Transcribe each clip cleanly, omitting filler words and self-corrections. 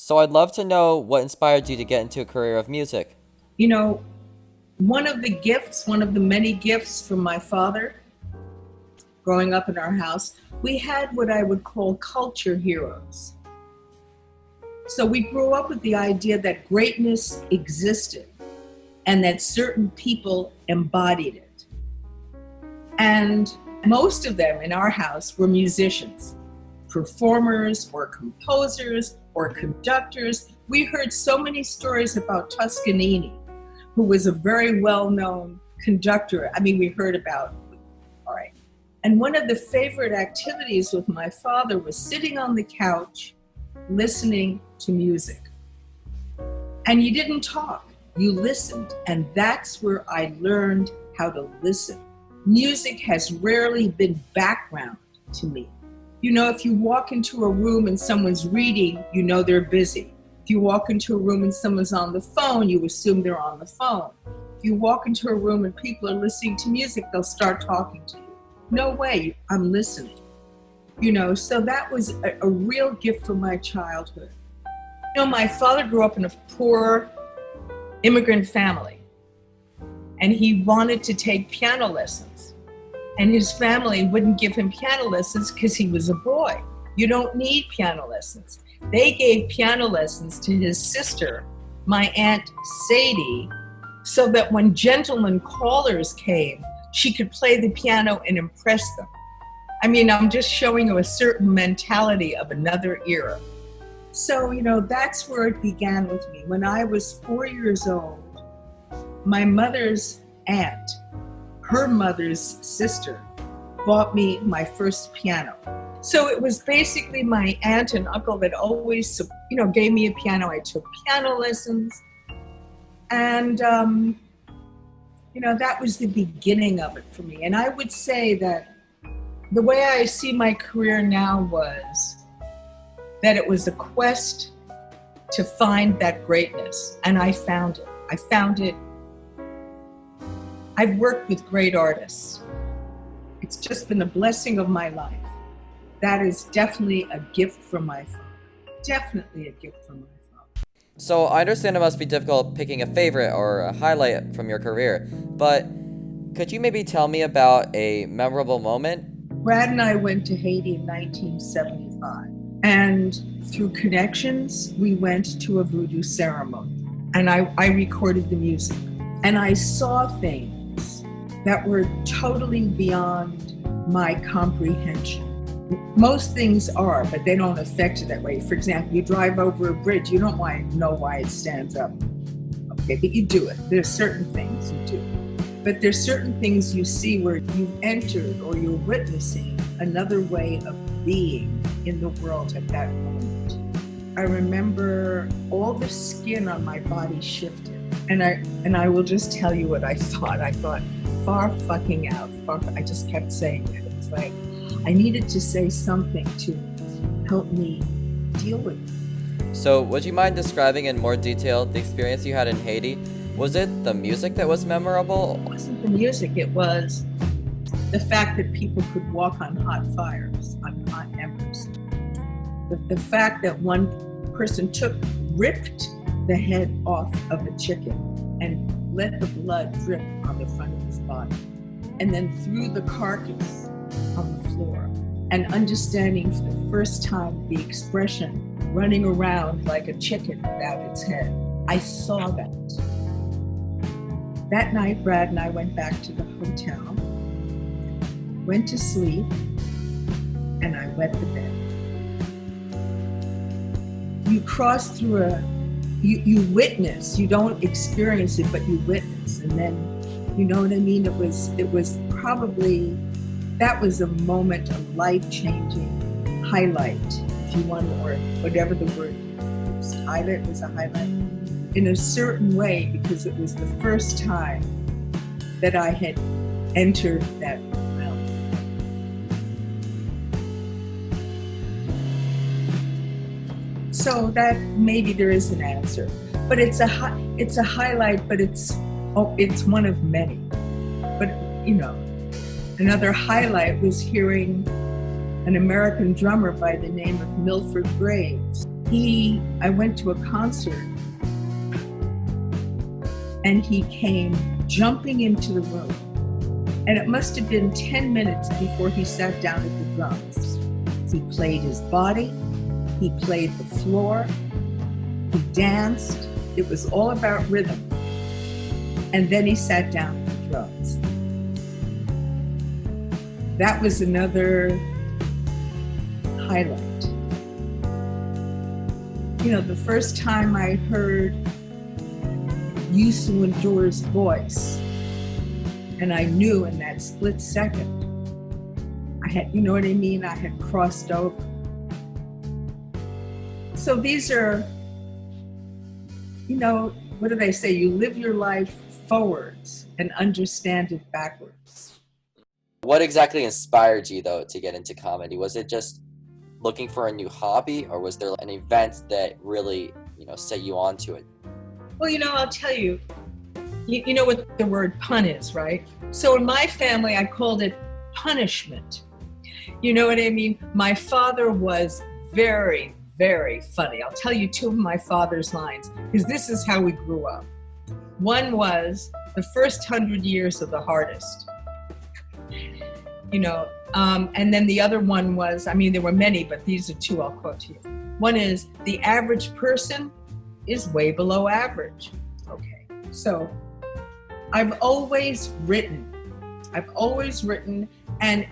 So I'd love to know what inspired you to get into a career of music. You know, one of the many gifts from my father growing up in our house, we had what I would call culture heroes. So we grew up with the idea that greatness existed and that certain people embodied it. And most of them in our house were musicians, performers or composers or conductors. We heard so many stories about Toscanini, who was a very well-known conductor. I mean, we heard about, all right. And one of the favorite activities with my father was sitting on the couch, listening to music. And you didn't talk, you listened. And that's where I learned how to listen. Music has rarely been background to me. You know, if you walk into a room and someone's reading, you know they're busy. If you walk into a room and someone's on the phone, you assume they're on the phone. If you walk into a room and people are listening to music, they'll start talking to you. No way, I'm listening. You know, so that was a real gift from my childhood. You know, my father grew up in a poor immigrant family, and he wanted to take piano lessons. And his family wouldn't give him piano lessons because he was a boy. You don't need piano lessons. They gave piano lessons to his sister, my Aunt Sadie, so that when gentlemen callers came, she could play the piano and impress them. I mean, I'm just showing you a certain mentality of another era. So, you know, that's where it began with me. When I was 4 years old, my mother's aunt, her mother's sister, bought me my first piano. So it was basically my aunt and uncle that always, you know, gave me a piano. I took piano lessons. And, you know, that was the beginning of it for me. And I would say that the way I see my career now was that it was a quest to find that greatness. And I found it. I found it. I've worked with great artists. It's just been a blessing of my life. That is definitely a gift from my father. Definitely a gift from my father. So I understand it must be difficult picking a favorite or a highlight from your career, but could you maybe tell me about a memorable moment? Brad and I went to Haiti in 1975. And through connections, we went to a voodoo ceremony. And I recorded the music. And I saw things that were totally beyond my comprehension. Most things are, but they don't affect you that way. For example, you drive over a bridge, you don't know why it stands up. Okay, but you do it. There's certain things you do. But there's certain things you see where you've entered or you're witnessing another way of being in the world at that moment. I remember all the skin on my body shifted. And I will just tell you what I thought. I thought, far fucking out. I just kept saying it. It was like, I needed to say something to help me deal with it. So would you mind describing in more detail the experience you had in Haiti? Was it the music that was memorable? It wasn't the music, it was the fact that people could walk on hot fires, on hot embers. The fact that one person ripped the head off of a chicken and let the blood drip on the front of his body, and then threw the carcass on the floor, and understanding for the first time the expression running around like a chicken without its head. I saw that. That night, Brad and I went back to the hotel, went to sleep, and I wet the bed. You cross through you witness, you don't experience it, but you witness. And then, you know what I mean? It was probably, that was a moment of life-changing highlight, if you want, or whatever the word is. Highlight was a highlight in a certain way, because it was the first time that I had entered that realm. So that maybe there is an answer, but it's a highlight, but it's one of many. But you know, another highlight was hearing an American drummer by the name of Milford Graves I went to a concert and he came jumping into the room. And it must have been 10 minutes before he sat down at the drums. He played his body, he played the floor, he danced. It was all about rhythm. And then he sat down at the drums. That was another highlight. You know, the first time I heard Yusu Endur's voice, and I knew in that split second, I had, you know what I mean? I had crossed over. So these are, you know, what do they say? You live your life forwards and understand it backwards. What exactly inspired you, though, to get into comedy? Was it just looking for a new hobby, or was there an event that really, you know, set you onto it? Well, you know, I'll tell you, you know what the word pun is, right? So in my family, I called it punishment. You know what I mean? My father was very, very funny. I'll tell you two of my father's lines, because this is how we grew up. One was, the first 100 years are the hardest. You know, and then the other one was, I mean, there were many, but these are two I'll quote to you. One is, the average person is way below average. Okay, so I've always written, and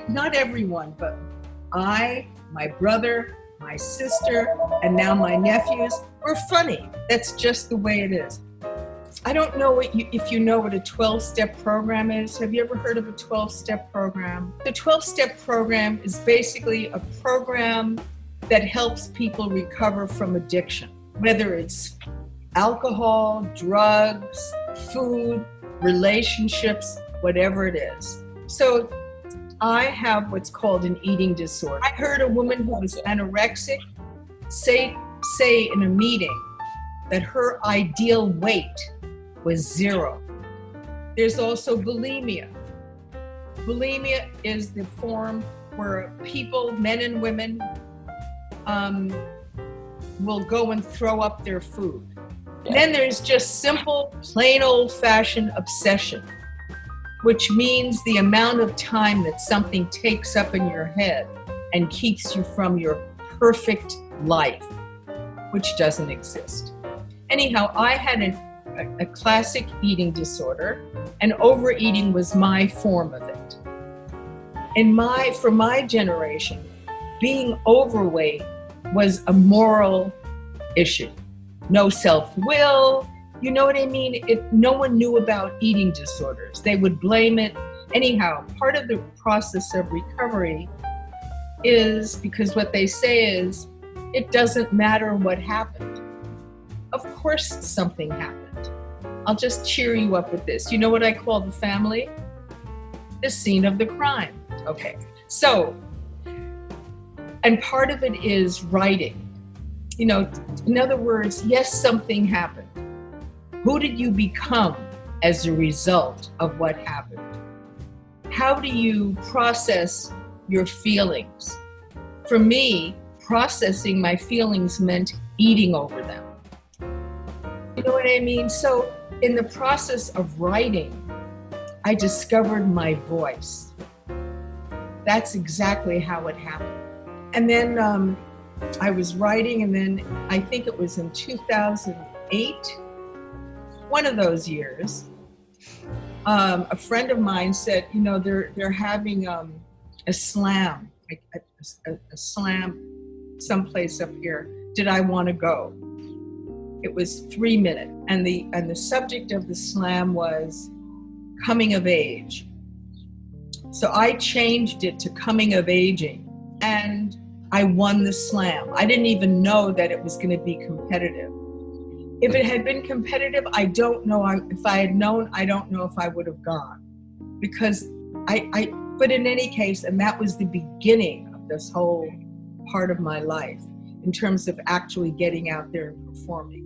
not everyone, but I, my brother, my sister, and now my nephews were funny. That's just the way it is. I don't know if you know what a 12-step program is. Have you ever heard of a 12-step program? The 12-step program is basically a program that helps people recover from addiction, whether it's alcohol, drugs, food, relationships, whatever it is. So I have what's called an eating disorder. I heard a woman who was anorexic say in a meeting that her ideal weight was 0. There's also bulimia. Bulimia is the form where people, men and women, will go and throw up their food. Yeah. Then there's just simple, plain old-fashioned obsession, which means the amount of time that something takes up in your head and keeps you from your perfect life, which doesn't exist. Anyhow, I had a classic eating disorder, and overeating was my form of it. For my generation, being overweight was a moral issue. No self-will, you know what I mean? No one knew about eating disorders. They would blame it. Anyhow, part of the process of recovery is, because what they say is, it doesn't matter what happened. Of course something happened. I'll just cheer you up with this. You know what I call the family? The scene of the crime. Okay, so, and part of it is writing. You know, in other words, yes, something happened. Who did you become as a result of what happened? How do you process your feelings? For me, processing my feelings meant eating over them. You know what I mean? So in the process of writing, I discovered my voice. That's exactly how it happened. And then I was writing, and then I think it was in 2008, one of those years, a friend of mine said, you know, they're having a slam, a slam someplace up here. Did I want to go? It was 3 minutes, and the subject of the slam was coming of age. So I changed it to coming of aging, and I won the slam. I didn't even know that it was going to be competitive. If it had been competitive, I don't know. If I had known, I don't know if I would have gone. Because but in any case, and that was the beginning of this whole part of my life in terms of actually getting out there and performing.